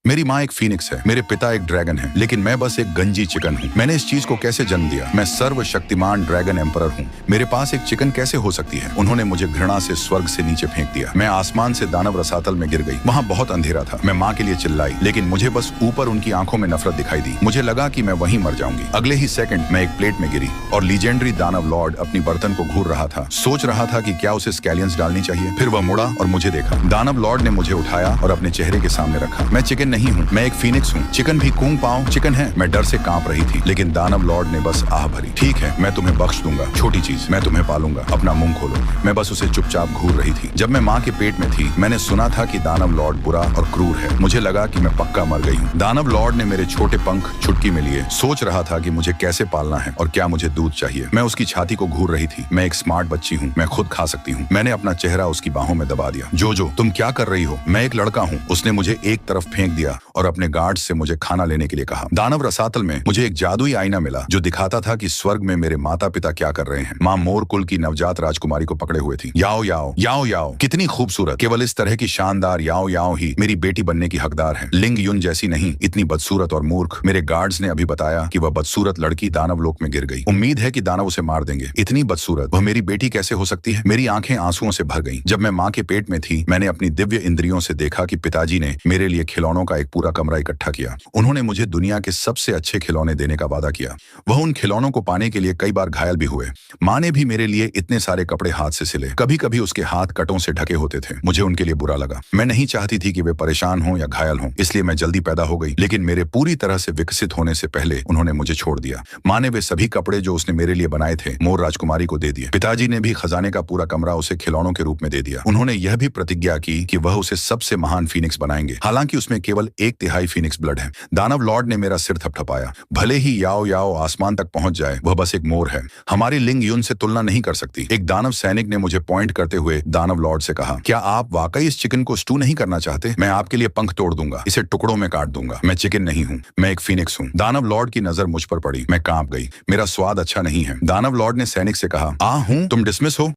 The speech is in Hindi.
मेरी माँ एक फीनिक्स है, मेरे पिता एक ड्रैगन है, लेकिन मैं बस एक गंजी चिकन हूँ। मैंने इस चीज को कैसे जन्म दिया? मैं सर्वशक्तिमान ड्रैगन एम्परर हूँ। मेरे पास एक चिकन कैसे हो सकती है? उन्होंने मुझे घृणा से स्वर्ग से नीचे फेंक दिया। मैं आसमान से दानव रसातल में गिर गई। वहाँ बहुत अंधेरा था। मैं माँ के लिए चिल्लाई, लेकिन मुझे बस ऊपर उनकी आंखों में नफरत दिखाई दी। मुझे लगा कि मैं वहीं मर जाऊंगी। अगले ही सेकंड मैं एक प्लेट में गिरी और लीजेंडरी दानव लॉर्ड अपनी बर्तन को घूर रहा था। सोच रहा था कि क्या उसे स्कैलियंस डालनी चाहिए। फिर वह मुड़ा और मुझे देखा। दानव लॉर्ड ने मुझे उठाया और अपने चेहरे के सामने रखा। मैं चिकन नहीं हूँ, मैं एक फीनिक्स हूँ। चिकन भी कूंग पाओ चिकन है। मैं डर से कांप रही थी, लेकिन दानव लॉर्ड ने बस आह भरी। ठीक है, मैं तुम्हें बख्श दूंगा, छोटी चीज, मैं तुम्हें पालूंगा, अपना मुंह खोलो। मैं बस उसे चुपचाप घूर रही थी। जब मैं माँ के पेट में थी, मैंने सुना था कि दानव लॉर्ड बुरा और क्रूर है। मुझे लगा कि मैं पक्का मर गई हूँ। दानव लॉर्ड ने मेरे छोटे पंख चुटकी में लिए। सोच रहा था कि मुझे कैसे पालना है और क्या मुझे दूध चाहिए। मैं उसकी छाती को घूर रही थी। मैं एक स्मार्ट बच्ची हूँ, मैं खुद खा सकती हूँ। मैंने अपना चेहरा उसकी बाहों में दबा दिया। जो तुम क्या कर रही हो? मैं एक लड़का हूँ। उसने मुझे एक तरफ फेंक दिया और अपने गार्ड से मुझे खाना लेने के लिए कहा। दानव रसातल में मुझे एक जादुई आईना मिला जो दिखाता था कि स्वर्ग में मेरे माता पिता क्या कर रहे हैं। माँ मोर कुल की नवजात राजकुमारी को पकड़े हुए थी। याओ याओ याओ याओ, कितनी खूबसूरत। केवल इस तरह की शानदार याओ याओ ही मेरी बेटी बनने की हकदार है। लिंग युन जैसी नहीं, इतनी बदसूरत और मूर्ख। मेरे गार्ड्स ने अभी बताया कि वह बदसूरत लड़की दानव लोक में गिर गई। उम्मीद है कि दानव उसे मार देंगे। इतनी बदसूरत वह मेरी बेटी कैसे हो सकती है? मेरी आंखें आंसुओं से भर गईं। जब मैं माँ के पेट में थी, मैंने अपनी दिव्य इंद्रियों से देखा कि पिताजी ने मेरे लिए खिलौनों का एक पूरा कमरा इकट्ठा किया। उन्होंने मुझे दुनिया के सबसे अच्छे खिलौने देने का वादा किया। वह उन खिलौनों को पाने के लिए कई बार घायल भी हुए। माँ ने भी मेरे लिए इतने सारे कपड़े हाथ से सिले। कभी कभी उसके हाथ कटों से ढके होते थे। मुझे उनके लिए बुरा लगा। मैं नहीं चाहती थी कि वे परेशान हों या घायल हों, इसलिए मैं जल्दी पैदा हो गई। लेकिन मेरे पूरी तरह से विकसित होने से पहले उन्होंने मुझे छोड़ दिया। माँ ने वे सभी कपड़े जो उसने मेरे लिए बनाए थे मोर राजकुमारी को दे दिए। पिताजी ने भी खजाने का पूरा कमरा उसे खिलौनों के रूप में दे दिया। उन्होंने यह भी प्रतिज्ञा की कि वह उसे सबसे महान फीनिक्स बनाएंगे, हालांकि उसमें केवल 1/3 फीनिक्स ब्लड है। दानव लॉर्ड ने मेरा सिर थपथपाया। भले ही याओ याओ आसमान तक पहुंच जाए, वह बस एक मोर है। हमारी लिंग युन से तुलना नहीं कर सकती। एक दानव सैनिक ने मुझे पॉइंट करते हुए दानव लॉर्ड से कहा, क्या आप वाकई इस चिकन को स्टू नहीं करना चाहते? मैं आपके लिए पंख तोड़ दूंगा, इसे टुकड़ों में काट दूंगा। मैं चिकन नहीं हूँ, मैं एक फीनिक्स हूँ। दानव लॉर्ड की नजर मुझ पर पड़ी। मैं कांप गई। मेरा स्वाद अच्छा नहीं है। दानव लॉर्ड ने सैनिक से कहा, हूँ, तुम डिसमिस हो।